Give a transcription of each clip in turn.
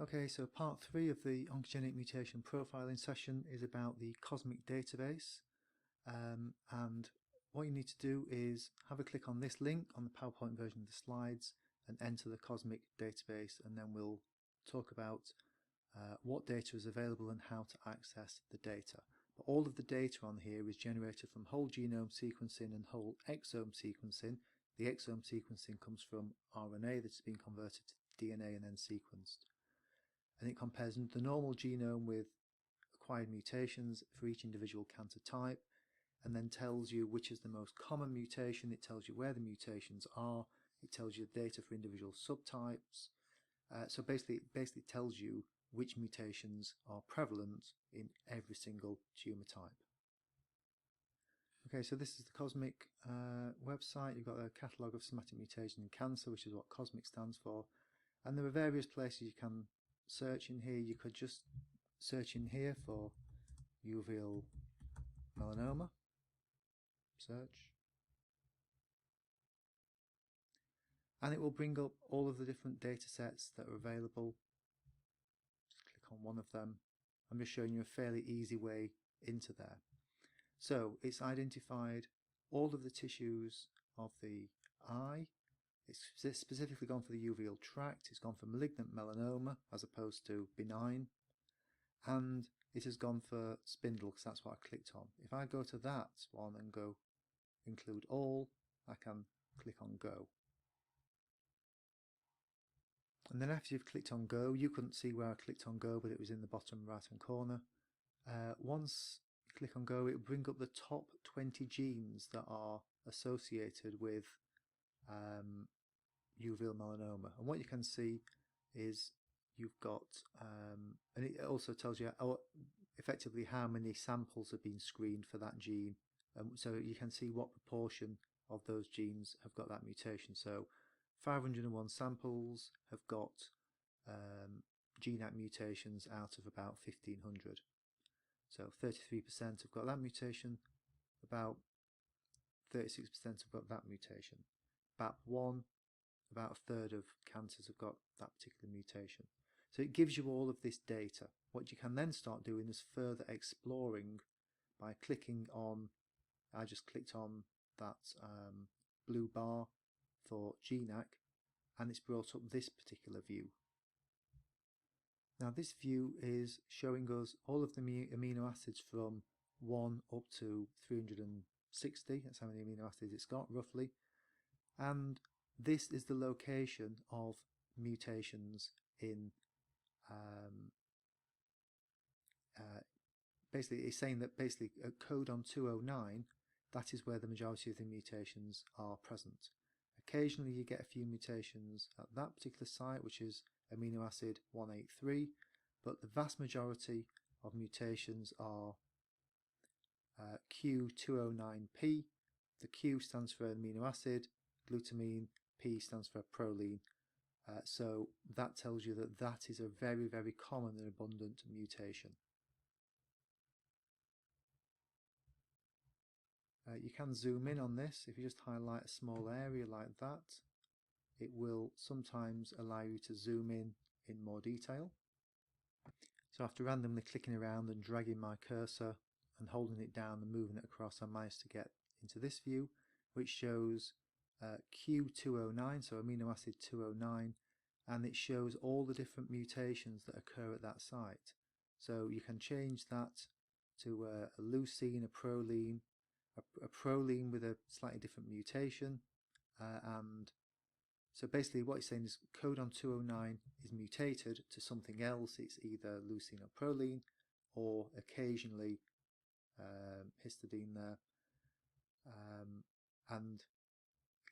Okay, so part 3 of the oncogenic mutation profiling session is about the COSMIC database, and what you need to do is have a click on this link on the PowerPoint version of the slides and enter the COSMIC database, and then we'll talk about what data is available and how to access the data. But all of the data on here is generated from whole genome sequencing and whole exome sequencing. The exome sequencing comes from RNA that's been converted to DNA and then sequenced. And it compares the normal genome with acquired mutations for each individual cancer type, and then tells you which is the most common mutation. It tells you where the mutations are. It tells you the data for individual subtypes. So basically, it tells you which mutations are prevalent in every single tumour type. Okay, so this is the COSMIC website. You've got a catalogue of somatic mutations in cancer, which is what COSMIC stands for. And there are various places you can search in here. You could just search in here for uveal melanoma. Search. And it will bring up all of the different data sets that are available. Just click on one of them. I'm just showing you a fairly easy way into there. So it's identified all of the tissues of the eye. It's specifically gone for the uveal tract. It's gone for malignant melanoma as opposed to benign. And it has gone for spindle because that's what I clicked on. If I go to that one and go include all, I can click on go. And then after you've clicked on go, you couldn't see where I clicked on go, but it was in the bottom right hand corner. Once you click on go, it will bring up the top 20 genes that are associated with uveal melanoma. And what you can see is you've got, and it also tells you effectively how many samples have been screened for that gene. So you can see what proportion of those genes have got that mutation. So 501 samples have got GNAC mutations out of about 1500. So 33% have got that mutation, about 36% have got that mutation. BAP1, about a third of cancers have got that particular mutation. So it gives you all of this data. What you can then start doing is further exploring by clicking on, I just clicked on that blue bar for GNAC, and it's brought up this particular view. Now this view is showing us all of the amino acids from 1 up to 360, that's how many amino acids it's got roughly, and this is the location of mutations in basically it's saying that basically at codon 209, that is where the majority of the mutations are present. Occasionally you get a few mutations at that particular site, which is amino acid 183, but the vast majority of mutations are Q209P. The Q stands for amino acid, glutamine, P stands for proline. So that tells you that that is a very, very common and abundant mutation. You can zoom in on this. If you just highlight a small area like that, it will sometimes allow you to zoom in more detail. So after randomly clicking around and dragging my cursor and holding it down and moving it across, I managed to get into this view, which shows Q209, so amino acid 209, and it shows all the different mutations that occur at that site. So you can change that to a leucine, a proline, a proline with a slightly different mutation, and so basically what it's saying is codon 209 is mutated to something else. It's either leucine or proline, or occasionally histidine there, and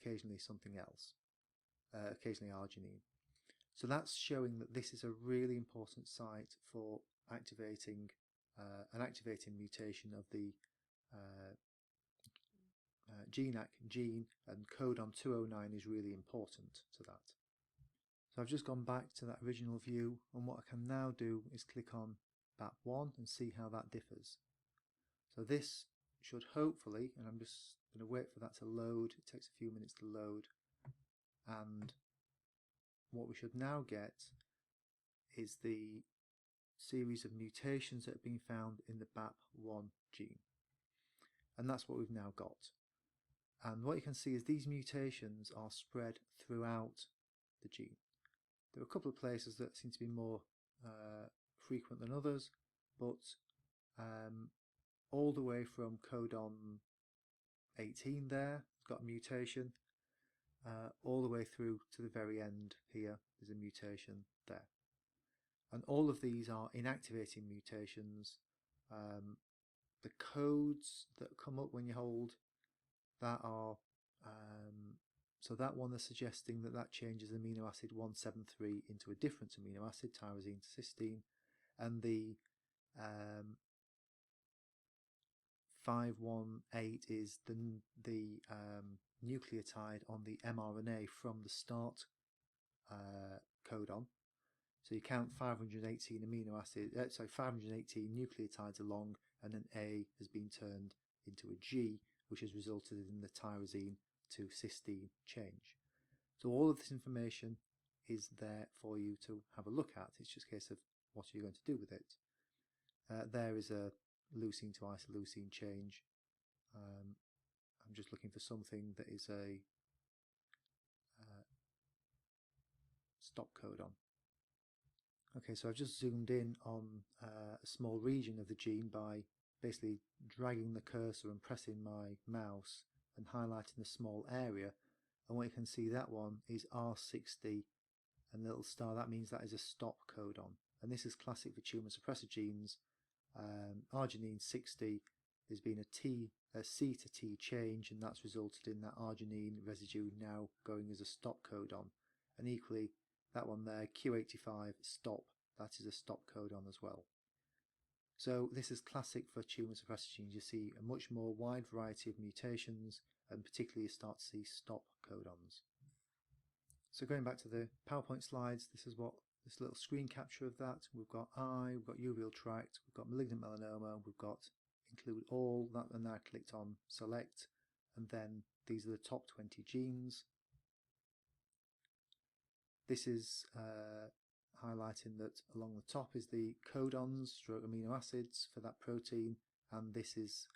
occasionally something else, occasionally arginine. So that's showing that this is a really important site for activating an activating mutation of the GNAC gene, and codon 209 is really important to that. So I've just gone back to that original view, and what I can now do is click on BAP1 and see how that differs. So this should hopefully, and I'm just going to wait for that to load, it takes a few minutes to load, and what we should now get is the series of mutations that have been found in the BAP1 gene. And that's what we've now got. And what you can see is these mutations are spread throughout the gene. There are a couple of places that seem to be more frequent than others, but all the way from codon 18 there, it's got a mutation, all the way through to the very end here, there's a mutation there. And all of these are inactivating mutations. The codes that come up when you hold that are, so that one is suggesting that that changes amino acid 173 into a different amino acid, tyrosine to cysteine, and the 518 is the nucleotide on the mRNA from the start codon. So you count 518 amino acid, 518 nucleotides along, and an A has been turned into a G, which has resulted in the tyrosine to cysteine change. So all of this information is there for you to have a look at. It's just a case of what you're going to do with it. There is a leucine to isoleucine change. I'm just looking for something that is a stop codon. Okay, so I've just zoomed in on a small region of the gene by basically dragging the cursor and pressing my mouse and highlighting a small area, and what you can see, that one is R60 and the little star, that means that is a stop codon, and this is classic for tumour suppressor genes. Arginine 60, there's been a C to T change, and that's resulted in that arginine residue now going as a stop codon, and equally that one there, Q85 stop, that is a stop codon as well. So this is classic for tumour suppressor genes. You see a much more wide variety of mutations, and particularly you start to see stop codons. So going back to the PowerPoint slides, this is what this little screen capture of that. We've got eye, we've got uveal tract, we've got malignant melanoma, we've got include all, that, and now I clicked on select, and then these are the top 20 genes. This is highlighting that along the top is the codons stroke amino acids for that protein, and this is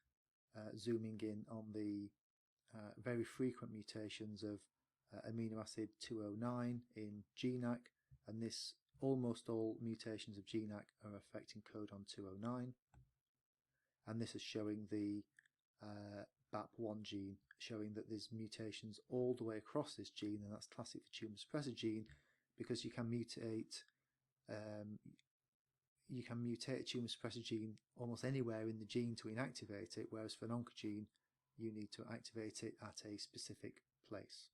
zooming in on the very frequent mutations of amino acid 209 in GNAC, and this almost all mutations of GNAC are affecting codon 209, and this is showing the BAP1 gene, showing that there's mutations all the way across this gene, and that's classic for tumour suppressor gene, because you can mutate a tumour suppressor gene almost anywhere in the gene to inactivate it, whereas for an oncogene you need to activate it at a specific place.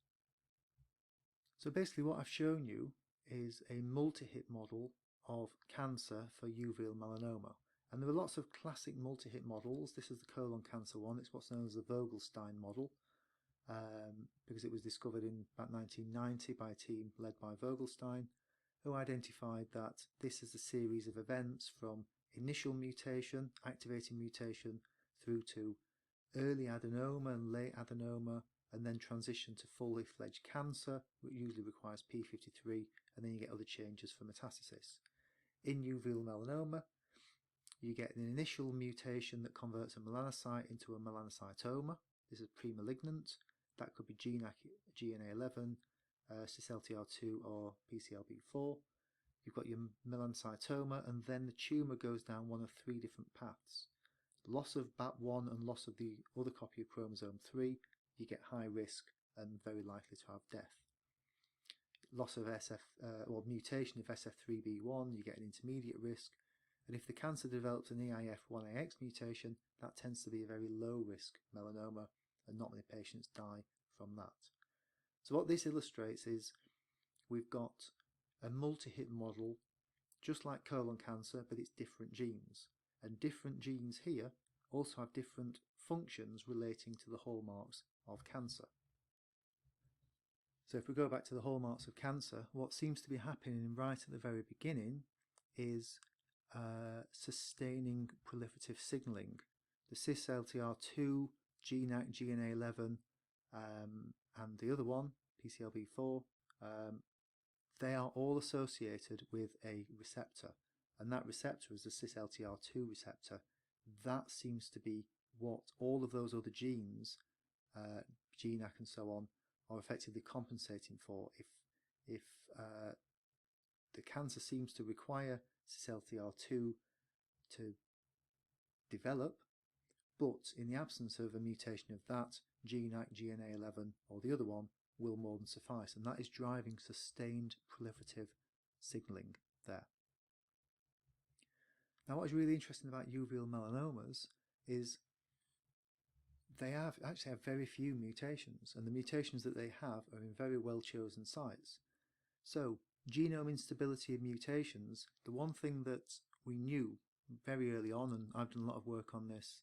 So basically what I've shown you is a multi-hit model of cancer for uveal melanoma. And there are lots of classic multi-hit models. This is the colon cancer one. It's what's known as the Vogelstein model, because it was discovered in about 1990 by a team led by Vogelstein, who identified that this is a series of events from initial mutation, activating mutation, through to early adenoma and late adenoma, and then transition to fully fledged cancer, which usually requires P53, and then you get other changes for metastasis. In uveal melanoma, you get an initial mutation that converts a melanocyte into a melanocytoma. This is pre-malignant. That could be GNA11, cis-LTR2 or PCLB4. You've got your melanocytoma, and then the tumour goes down one of three different paths. Loss of BAP1 and loss of the other copy of chromosome 3, you get high risk and very likely to have death. Loss of or mutation of SF3B1, you get an intermediate risk. And if the cancer develops an EIF1AX mutation, that tends to be a very low risk melanoma, and not many patients die from that. So what this illustrates is we've got a multi-hit model just like colon cancer, but it's different genes. And different genes here also have different functions relating to the hallmarks of cancer. So if we go back to the hallmarks of cancer, what seems to be happening right at the very beginning is sustaining proliferative signalling. The cis-LTR2, GNAC, GNA11, and the other one, PCLB4, they are all associated with a receptor, and that receptor is the cis-LTR2 receptor. That seems to be what all of those other genes, GNAC and so on, are effectively compensating for. If the cancer seems to require cis-LTR2 to develop, but in the absence of a mutation of that, GNAC, GNA11 or the other one will more than suffice, and that is driving sustained proliferative signalling there. Now, what is really interesting about uveal melanomas is they actually have very few mutations, and the mutations that they have are in very well chosen sites. So, genome instability of mutations, the one thing that we knew very early on, and I've done a lot of work on this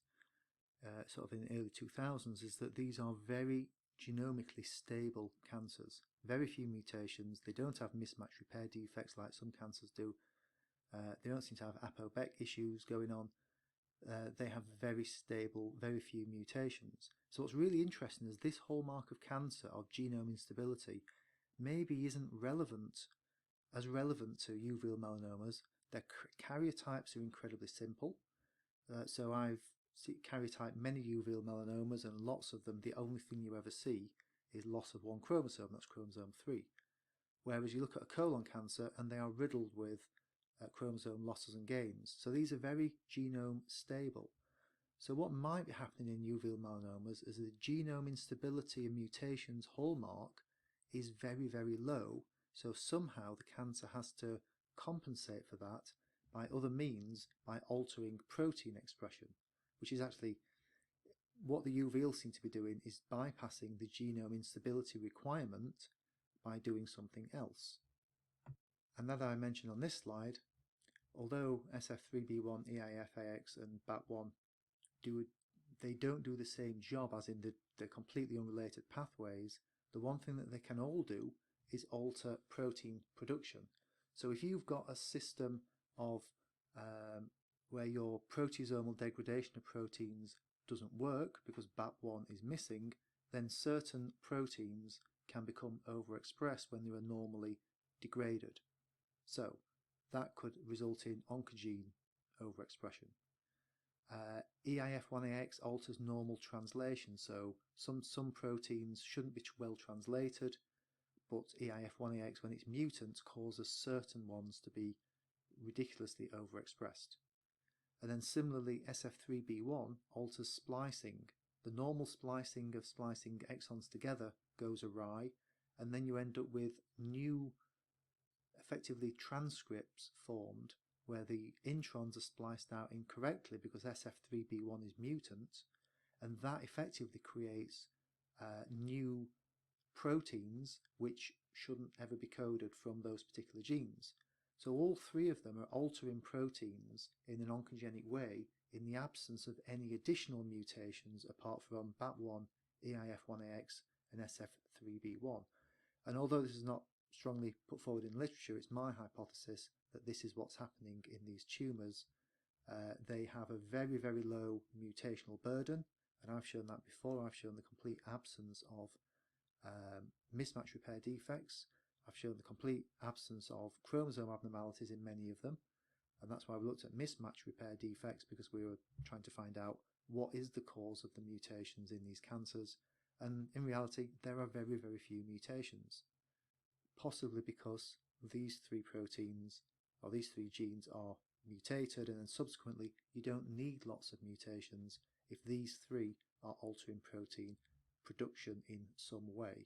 sort of in the early 2000s, is that these are very genomically stable cancers. Very few mutations. They don't have mismatch repair defects like some cancers do. They don't seem to have ApoBec issues going on. They have very stable, very few mutations. So what's really interesting is this hallmark of cancer, of genome instability, maybe isn't as relevant to uveal melanomas. Their karyotypes are incredibly simple. So I've karyotyped many uveal melanomas, and lots of them, the only thing you ever see is loss of one chromosome, that's chromosome 3. Whereas you look at a colon cancer and they are riddled with chromosome losses and gains. So these are very genome stable. So what might be happening in uveal melanomas is the genome instability and mutations hallmark is very, very low. So somehow the cancer has to compensate for that by other means, by altering protein expression, which is actually what the uveal seem to be doing, is bypassing the genome instability requirement by doing something else. And that I mentioned on this slide, although SF3B1, EIFAX and BAP1 they don't do the same job as in the completely unrelated pathways, the one thing that they can all do is alter protein production. So if you've got a system of where your proteasomal degradation of proteins doesn't work because BAP1 is missing, then certain proteins can become overexpressed when they are normally degraded. So that could result in oncogene overexpression. EIF1AX alters normal translation, so some proteins shouldn't be well translated, but EIF1AX, when it's mutant, causes certain ones to be ridiculously overexpressed. And then similarly, SF3B1 alters splicing. The normal splicing of splicing exons together goes awry, and then you end up with new, effectively transcripts formed where the introns are spliced out incorrectly because SF3B1 is mutant, and that effectively creates new proteins which shouldn't ever be coded from those particular genes. So all three of them are altering proteins in an oncogenic way in the absence of any additional mutations apart from BAP1, EIF1AX and SF3B1. And although this is not strongly put forward in literature, it's my hypothesis that this is what's happening in these tumours. They have a very, very low mutational burden, and I've shown that before. I've shown the complete absence of mismatch repair defects. I've shown the complete absence of chromosome abnormalities in many of them, and that's why we looked at mismatch repair defects, because we were trying to find out what is the cause of the mutations in these cancers. And in reality, there are very, very few mutations, possibly because these three proteins or these three genes are mutated, and then subsequently you don't need lots of mutations if these three are altering protein production in some way.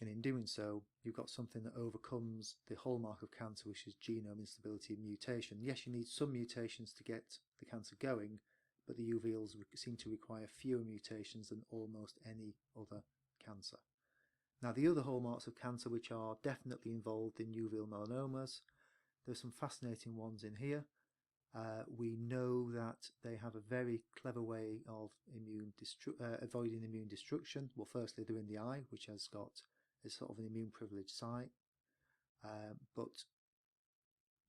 And in doing so, you've got something that overcomes the hallmark of cancer, which is genome instability and mutation. Yes, you need some mutations to get the cancer going, but the uveals seem to require fewer mutations than almost any other cancer. Now, the other hallmarks of cancer which are definitely involved in uveal melanomas, there's some fascinating ones in here. We know that they have a very clever way of avoiding immune destruction. Well, firstly, they're in the eye, which has got a sort of an immune privileged site. But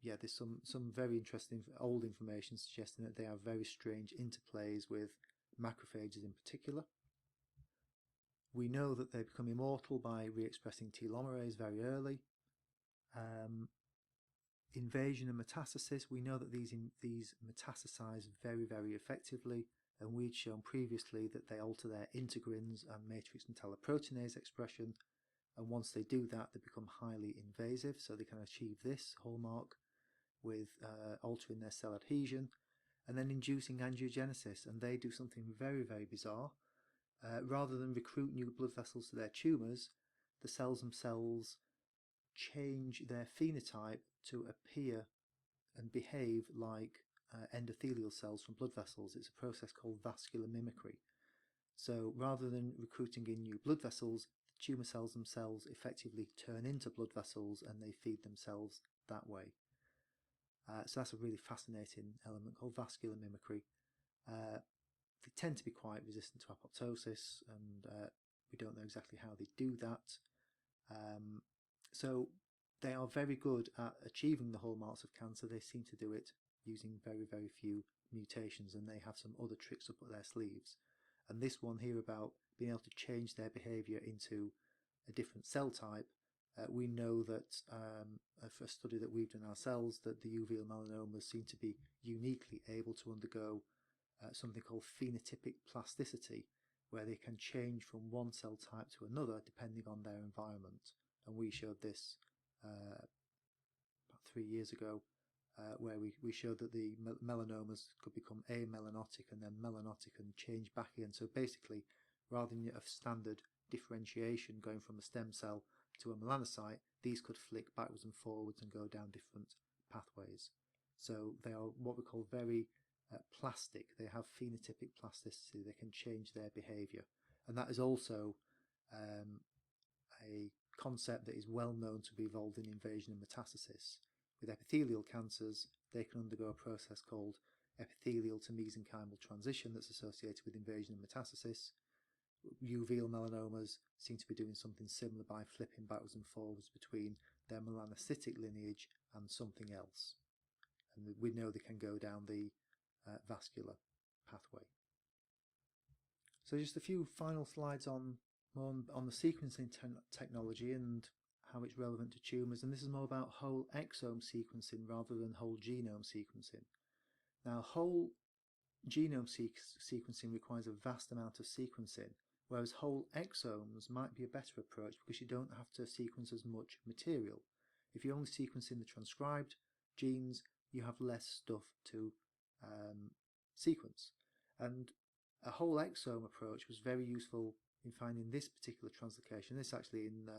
yeah, there's some very interesting old information suggesting that they have very strange interplays with macrophages in particular. We know that they become immortal by re-expressing telomerase very early. Invasion and metastasis, we know that these metastasize very, very effectively, and we'd shown previously that they alter their integrins and matrix metalloproteinase expression, and once they do that they become highly invasive, so they can achieve this hallmark with altering their cell adhesion and then inducing angiogenesis, and they do something very, very bizarre. Rather than recruit new blood vessels to their tumours, the cells themselves change their phenotype to appear and behave like endothelial cells from blood vessels. It's a process called vascular mimicry. So rather than recruiting in new blood vessels, the tumour cells themselves effectively turn into blood vessels and they feed themselves that way. So that's a really fascinating element called vascular mimicry. They tend to be quite resistant to apoptosis, and we don't know exactly how they do that. So they are very good at achieving the hallmarks of cancer. They seem to do it using very, very few mutations, and they have some other tricks up their sleeves. And this one here about being able to change their behaviour into a different cell type, we know that for a study that we've done ourselves, that the uveal melanomas seem to be uniquely able to undergo something called phenotypic plasticity, where they can change from one cell type to another depending on their environment. And we showed this about 3 years ago, where we showed that the melanomas could become amelanotic and then melanotic and change back again. So basically, rather than a standard differentiation going from a stem cell to a melanocyte, these could flick backwards and forwards and go down different pathways. So they are what we call very plastic. They have phenotypic plasticity. They can change their behaviour, and that is also a concept that is well known to be involved in invasion and metastasis. With epithelial cancers, they can undergo a process called epithelial to mesenchymal transition that's associated with invasion and metastasis. Uveal melanomas seem to be doing something similar by flipping backwards and forwards between their melanocytic lineage and something else. And we know they can go down the vascular pathway. So just a few final slides on the sequencing technology and how it's relevant to tumours, and this is more about whole exome sequencing rather than whole genome sequencing. Now, whole genome sequencing requires a vast amount of sequencing, whereas whole exomes might be a better approach because you don't have to sequence as much material. If you're only sequencing the transcribed genes, you have less stuff to sequence. And a whole exome approach was very useful in finding this particular translocation, this actually in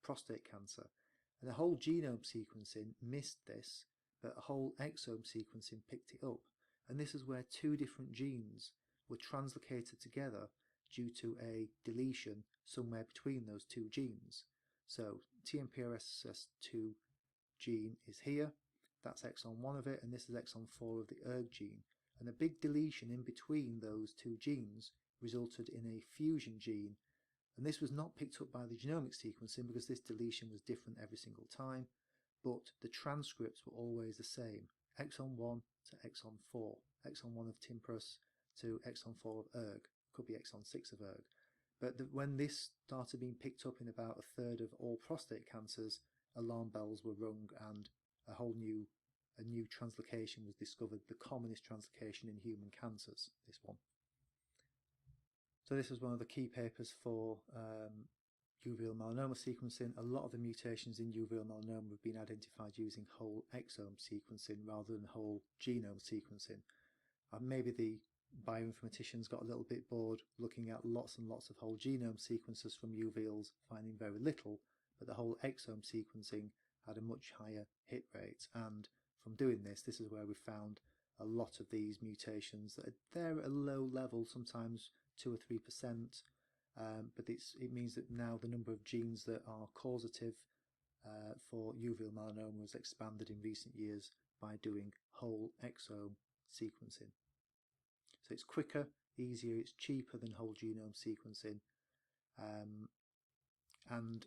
prostate cancer. And the whole genome sequencing missed this, but a whole exome sequencing picked it up. And this is where two different genes were translocated together due to a deletion somewhere between those two genes. So TMPRSS2 gene is here, that's exon 1 of it, and this is exon 4 of the ERG gene. And a big deletion in between those two genes resulted in a fusion gene, and this was not picked up by the genomic sequencing because this deletion was different every single time, but the transcripts were always the same, exon 1 to exon 4, exon 1 of TMPRSS to exon 4 of ERG, could be exon 6 of ERG. But when this started being picked up in about a third of all prostate cancers, alarm bells were rung and a new translocation was discovered, the commonest translocation in human cancers, this one. So this was one of the key papers for uveal melanoma sequencing. A lot of the mutations in uveal melanoma have been identified using whole exome sequencing rather than whole genome sequencing. Maybe the bioinformaticians got a little bit bored looking at lots and lots of whole genome sequences from uveals, finding very little, but the whole exome sequencing had a much higher hit rate, and from doing this is where we found a lot of these mutations that are there at a low level, sometimes 2 or 3%, but it means that now the number of genes that are causative for uveal melanoma has expanded in recent years by doing whole exome sequencing. So it's quicker, easier, it's cheaper than whole genome sequencing, and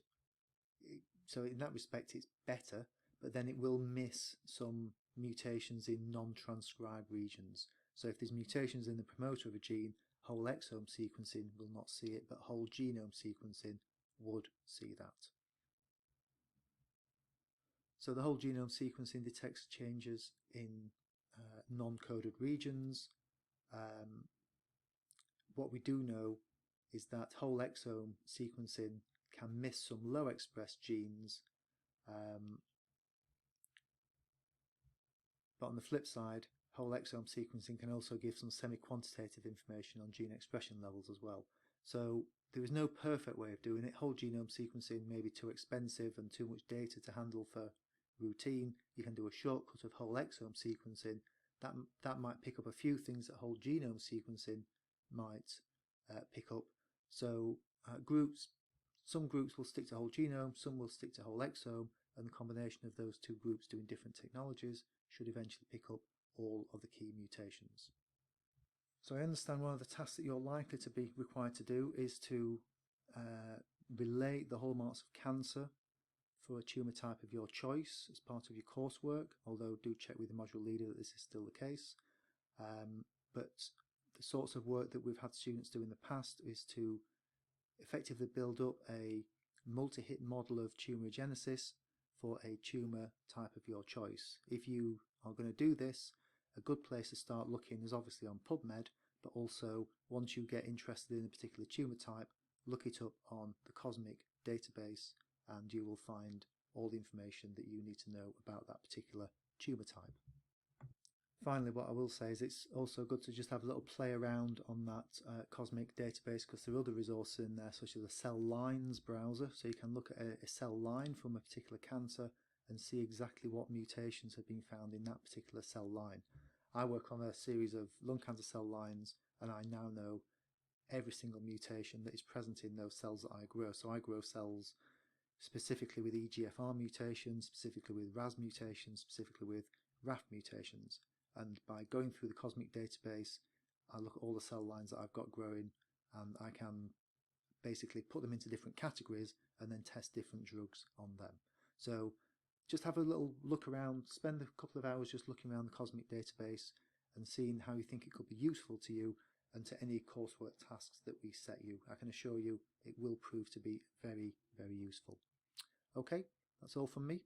so in that respect it's better, but then it will miss some mutations in non-transcribed regions. So if there's mutations in the promoter of a gene whole exome sequencing will not see it, but whole genome sequencing would see that. So the whole genome sequencing detects changes in non-coded regions. What we do know is that whole exome sequencing can miss some low expressed genes, but on the flip side, whole exome sequencing can also give some semi-quantitative information on gene expression levels as well. So there is no perfect way of doing it. Whole genome sequencing may be too expensive and too much data to handle for routine. You can do a shortcut of whole exome sequencing. That might pick up a few things that whole genome sequencing might pick up. So some groups will stick to whole genome, some will stick to whole exome, and the combination of those two groups doing different technologies should eventually pick up all of the key mutations. So I understand one of the tasks that you're likely to be required to do is to relate the hallmarks of cancer for a tumour type of your choice as part of your coursework, although do check with the module leader that this is still the case. But the sorts of work that we've had students do in the past is to effectively build up a multi-hit model of tumourigenesis for a tumour type of your choice. If you are going to do this, a good place to start looking is obviously on PubMed, but also once you get interested in a particular tumour type, look it up on the Cosmic database and you will find all the information that you need to know about that particular tumour type. Finally, what I will say is it's also good to just have a little play around on that Cosmic database, because there are other resources in there such as a cell lines browser, so you can look at a cell line from a particular cancer and see exactly what mutations have been found in that particular cell line. I work on a series of lung cancer cell lines and I now know every single mutation that is present in those cells that I grow. So I grow cells specifically with EGFR mutations, specifically with RAS mutations, specifically with RAF mutations. And by going through the Cosmic database, I look at all the cell lines that I've got growing and I can basically put them into different categories and then test different drugs on them. So just have a little look around, spend a couple of hours just looking around the Cosmic database and seeing how you think it could be useful to you and to any coursework tasks that we set you. I can assure you it will prove to be very, very useful. Okay, that's all from me.